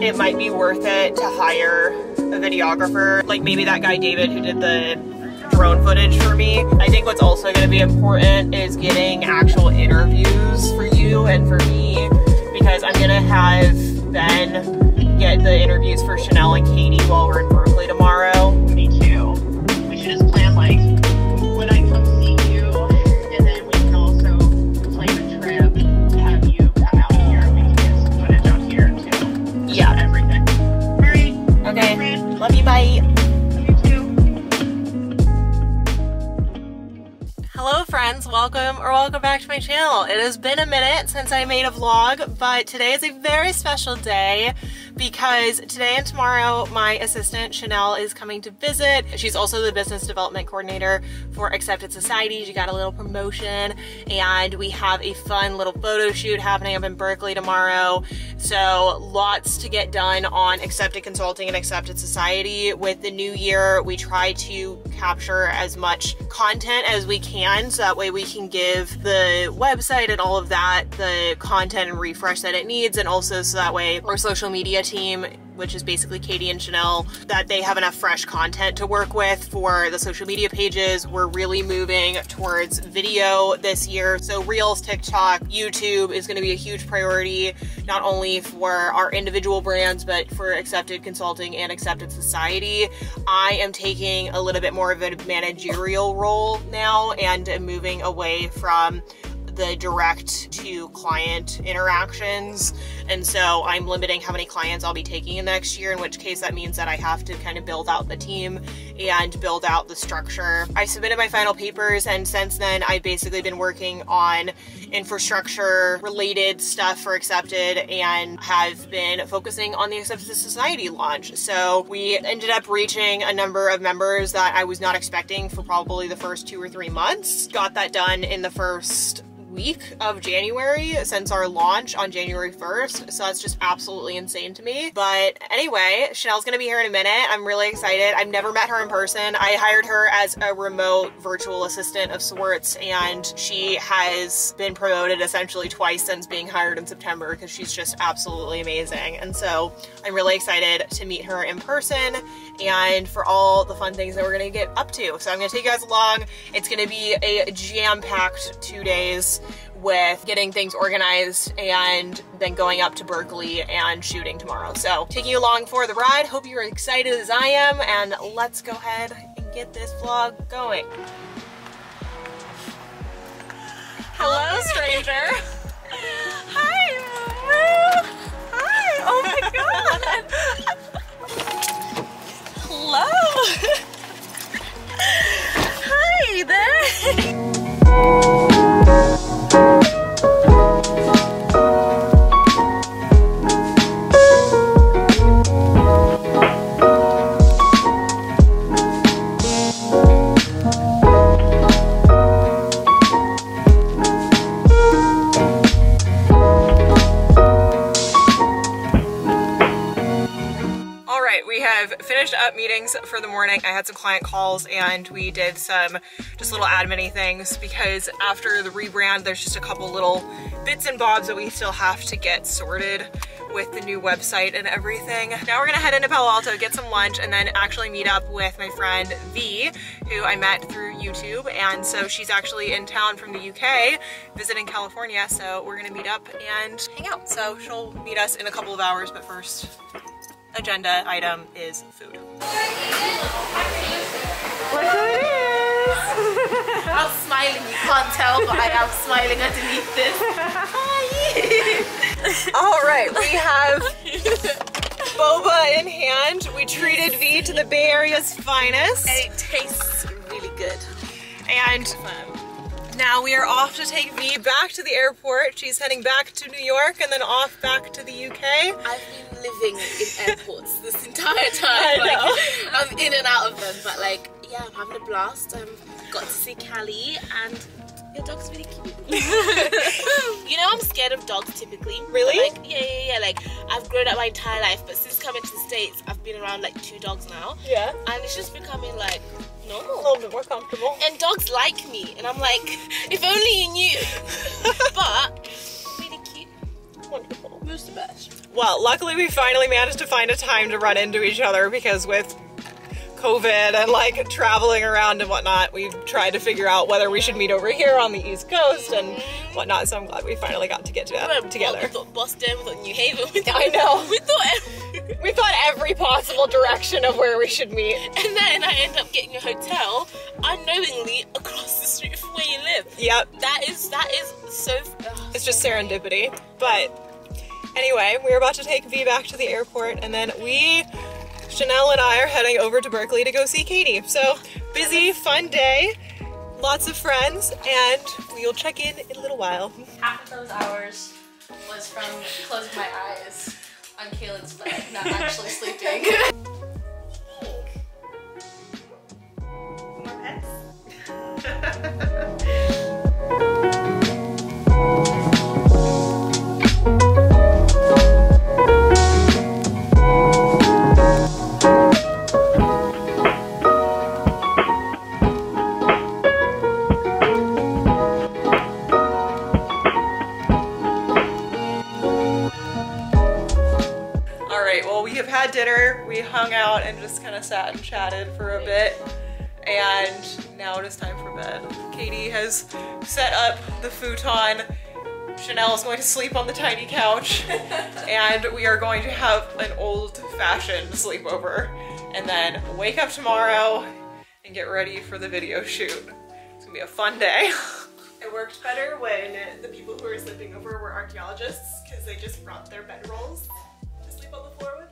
it might be worth it to hire a videographer, like maybe that guy David who did the drone footage for me. I think what's also going to be important is getting actual interviews for you and for me, because I'm going to have Ben get the interviews for Chanel and Katie while we're in Berkeley tomorrow. Me too. We should just plan like when I come see you, and then we can also plan a trip to have you come out here. We can get some footage out here too. Yeah. Everything. Alright. Okay. Love you. Bye. Hello friends, welcome back to my channel. It has been a minute since I made a vlog, but today is a very special day because today and tomorrow my assistant Chanel is coming to visit. She's also the business development coordinator for Accepted Society. She got a little promotion and we have a fun little photo shoot happening up in Berkeley tomorrow. So lots to get done on Accepted Consulting and Accepted Society. With the new year, we try to capture as much content as we can so that way we can give the website and all of that the content and refresh that it needs, and also so that way our social media team, which is basically Katie and Chanel, that they have enough fresh content to work with for the social media pages. We're really moving towards video this year. So Reels, TikTok, YouTube is going to be a huge priority, not only for our individual brands, but for Accepted Consulting and Accepted Society. I am taking a little bit more of a managerial role now and moving away from the direct to client interactions, and so I'm limiting how many clients I'll be taking in the next year, in which case that means that I have to kind of build out the team and build out the structure. I submitted my final papers, and since then I've basically been working on infrastructure related stuff for Accepted and have been focusing on the Accepted Society launch. So we ended up reaching a number of members that I was not expecting for probably the first 2 or 3 months. Got that done in the first week of January since our launch on January 1st, so that's just absolutely insane to me. But anyway, Chanel's gonna be here in a minute. I'm really excited. I've never met her in person. I hired her as a remote virtual assistant of sorts, and she has been promoted essentially twice since being hired in September because she's just absolutely amazing. And so I'm really excited to meet her in person and for all the fun things that we're gonna get up to. So I'm gonna take you guys along. It's gonna be a jam-packed 2 days with getting things organized and then going up to Berkeley and shooting tomorrow. So taking you along for the ride. Hope you're excited as I am, and let's go ahead and get this vlog going. Hello, stranger. Hi. Hi. Oh my God. Hello. Hi there. Finished up meetings for the morning. I had some client calls and we did some just little admin-y things because after the rebrand there's just a couple little bits and bobs that we still have to get sorted with the new website and everything. Now we're gonna head into Palo Alto, get some lunch, and then actually meet up with my friend V, who I met through YouTube, and so she's actually in town from the UK visiting California, so we're gonna meet up and hang out. So she'll meet us in a couple of hours, but first agenda item is food. Look who it is! I'm smiling, you can't tell, but I am smiling underneath this. Hi! Alright, we have boba in hand. We treated V to the Bay Area's finest. And it tastes really good. And now we are off to take V back to the airport. She's heading back to New York and then off back to the UK. I've been living in airports this entire time. Like, I'm in and out of them, but like, yeah, I'm having a blast. Got to see Callie, and your dog's really cute. You know, I'm scared of dogs typically. Really? Like, yeah. Like, I've grown up my entire life, but since coming to the States, I've been around like 2 dogs now. Yeah. And it's just becoming like normal. A little bit more comfortable. And dogs like me, and I'm like, if only you knew. But really cute. Wonderful. Who's the best? Well, luckily we finally managed to find a time to run into each other because with COVID and like traveling around and whatnot, we've tried to figure out whether we should meet over here on the East Coast and whatnot, so I'm glad we finally got to get together. We thought Boston, we thought New Haven, I know. we thought every possible direction of where we should meet. And then I end up getting a hotel unknowingly across the street from where you live. Yep. That is so... It's just serendipity. But anyway, we're about to take V back to the airport, and then Chanel and I are heading over to Berkeley to go see Katie. So busy, fun day, lots of friends, and we'll check in a little while. Half of those hours was from closing my eyes on Kaelyn's bed, not actually sleeping. More pets? Had dinner, we hung out and just kind of sat and chatted for a bit, and now it is time for bed. Katie has set up the futon, Chanel is going to sleep on the tiny couch, and we are going to have an old-fashioned sleepover and then wake up tomorrow and get ready for the video shoot. It's gonna be a fun day. It worked better when the people who were sleeping over were archaeologists because they just brought their bedrolls to sleep on the floor with.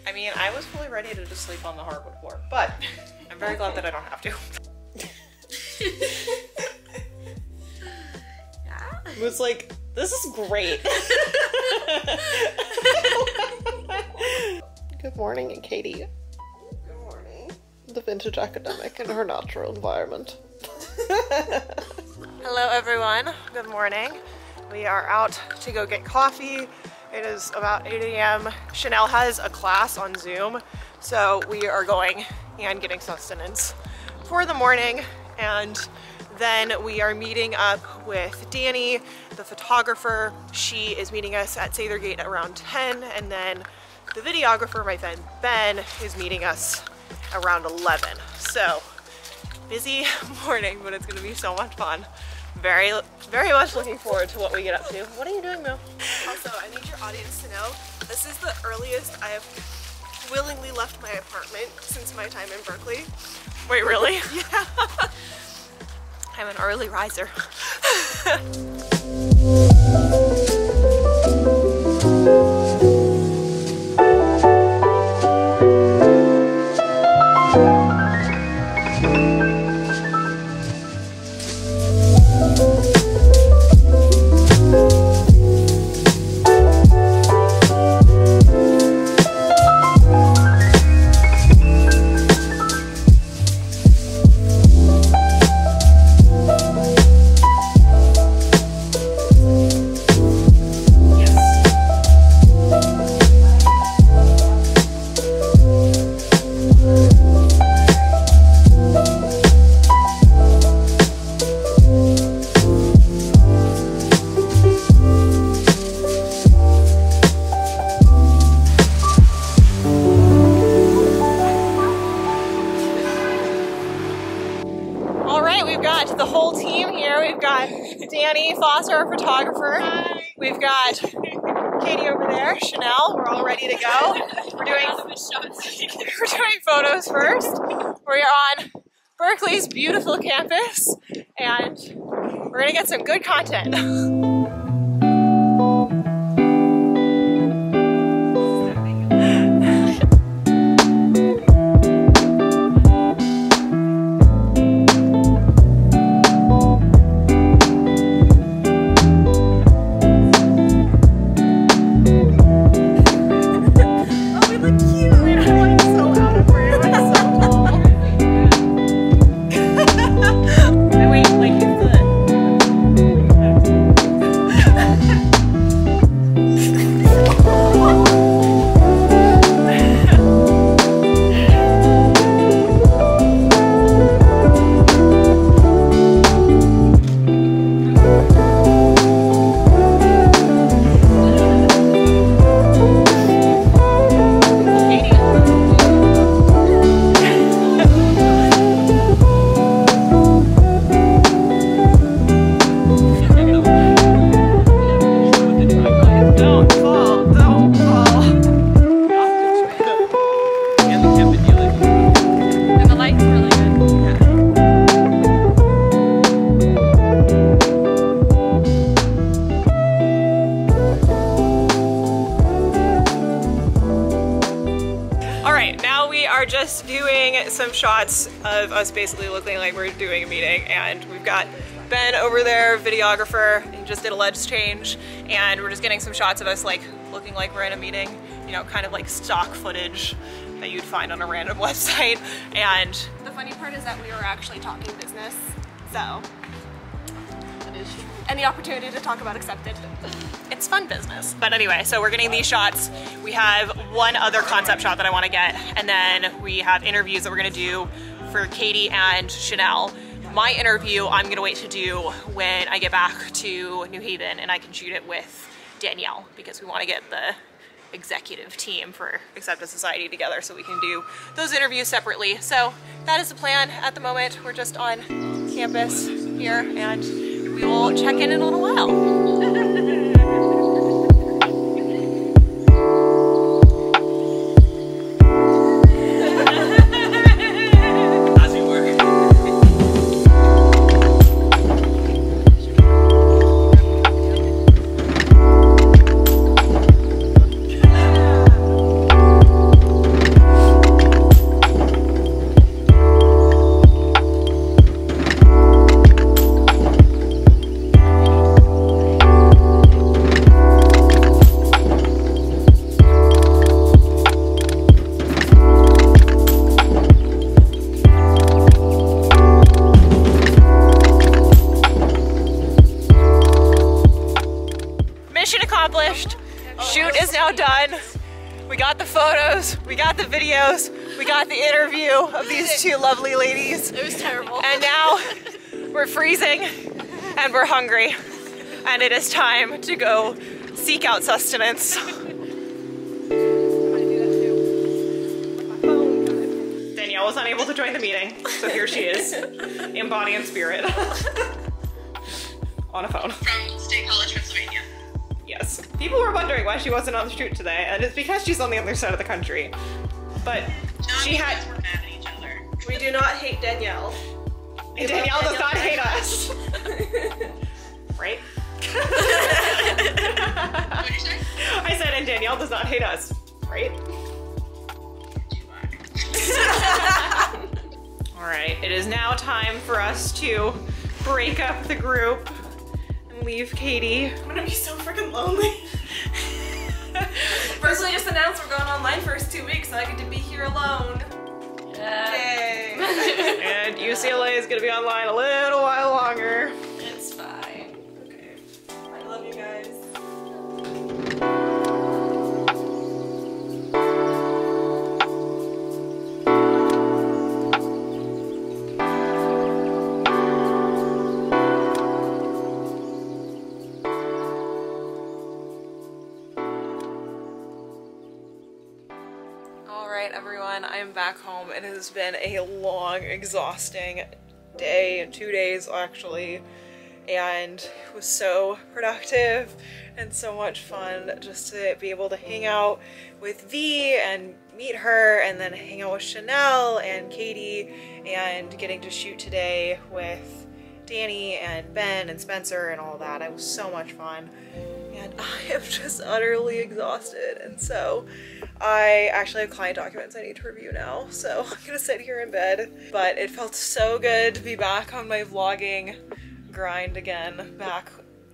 I mean, I was fully ready to just sleep on the hardwood floor, but I'm very glad that I don't have to. Yeah. It was like, this is great. Good morning, Katie. Good morning. The vintage academic in her natural environment. Hello, everyone. Good morning. We are out to go get coffee. It is about 8 a.m. Chanel has a class on Zoom, so we are going and getting sustenance for the morning, and then we are meeting up with Danny, the photographer. She is meeting us at Sathergate at around 10, and then the videographer, my friend Ben, is meeting us around 11. So, busy morning, but it's gonna be so much fun. Very much looking forward to what we get up to. What are you doing, Mo? Also, I need your audience to know, this is the earliest I have willingly left my apartment since my time in Berkeley. Wait, really? Yeah. I'm an early riser. The whole team here. We've got Danny Foster, our photographer. Hi. We've got Katie over there, Chanel. We're all ready to go. We're doing photos first. We're on Berkeley's beautiful campus, and we're gonna get some good content. just doing some shots of us basically looking like we're doing a meeting, and we've got Ben over there, videographer, and just did a lens change, and we're just getting some shots of us like looking like we're in a meeting, you know, kind of like stock footage that you'd find on a random website. And The funny part is that we were actually talking business, so any opportunity to talk about accepted. it's fun business. But anyway, so we're getting these shots. We have one other concept shot that I want to get, and then we have interviews that we're gonna do for Katie and Chanel. My interview I'm gonna wait to do when I get back to New Haven and I can shoot it with Danielle, because we want to get the executive team for Accepted Society together so we can do those interviews separately. So that is the plan at the moment. We're just on campus here, and we will check in a little while. Mission accomplished. Shoot is now done. We got the photos, we got the videos, we got the interview of these two lovely ladies. It was terrible. And now we're freezing and we're hungry. And it is time to go seek out sustenance. Danielle was unable to join the meeting, so here she is, in body and spirit. On a phone. From State College, Pennsylvania. Yes. People were wondering why she wasn't on the shoot today, and it's because she's on the other side of the country. But she had... We're mad at each other. We do not hate Danielle. And Danielle does not hate us. Right? What did you say? I said, and Danielle does not hate us. Right? Alright, it is now time for us to break up the group and leave Katie. I'm gonna be so freaking lonely. Berkeley just announced we're going online for 2 weeks, so I get to be here alone. Yay. And UCLA is gonna be online a little while longer. It's fine. Okay. I love you guys. Alright everyone, I am back home. It has been a long, exhausting day, 2 days actually, and it was so productive and so much fun just to be able to hang out with V and meet her, and then hang out with Chanel and Katie, and getting to shoot today with Danny and Ben and Spencer and all that. It was so much fun, and I am just utterly exhausted, and so I actually have client documents I need to review now, so I'm gonna sit here in bed. But it felt so good to be back on my vlogging grind again, back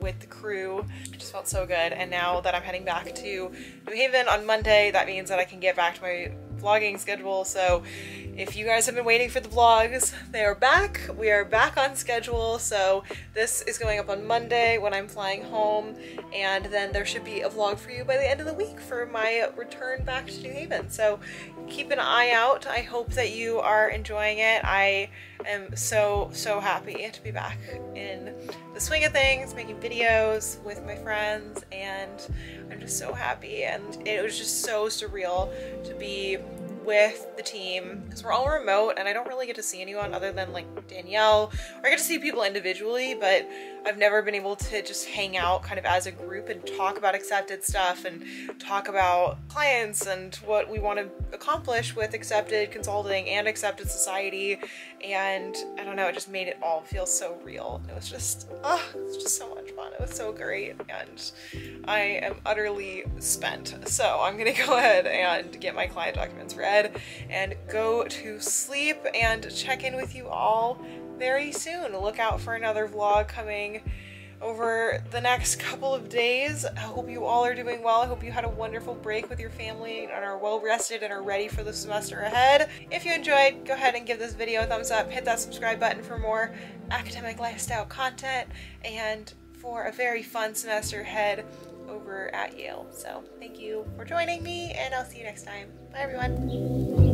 with the crew. It just felt so good. And now that I'm heading back to New Haven on Monday, that means that I can get back to my vlogging schedule. So if you guys have been waiting for the vlogs, they are back. We are back on schedule. So this is going up on Monday when I'm flying home, and then there should be a vlog for you by the end of the week for my return back to New Haven. So keep an eye out. I hope that you are enjoying it. I am so happy to be back in the swing of things, making videos with my friends, and I'm just so happy. And it was just so surreal to be with the team, because we're all remote and I don't really get to see anyone other than like Danielle, or I get to see people individually, but I've never been able to just hang out kind of as a group and talk about accepted stuff and talk about clients and what we want to accomplish with accepted consulting and accepted society. And I don't know, it just made it all feel so real. It was just so much fun. It was so great, and I am utterly spent. So I'm gonna go ahead and get my client documents read and go to sleep and check in with you all very soon. Look out for another vlog coming over the next couple of days. I hope you all are doing well. I hope you had a wonderful break with your family and are well rested and are ready for the semester ahead. If you enjoyed, go ahead and give this video a thumbs up, hit that subscribe button for more academic lifestyle content and for a very fun semester ahead over at Yale. So thank you for joining me, and I'll see you next time. Bye everyone.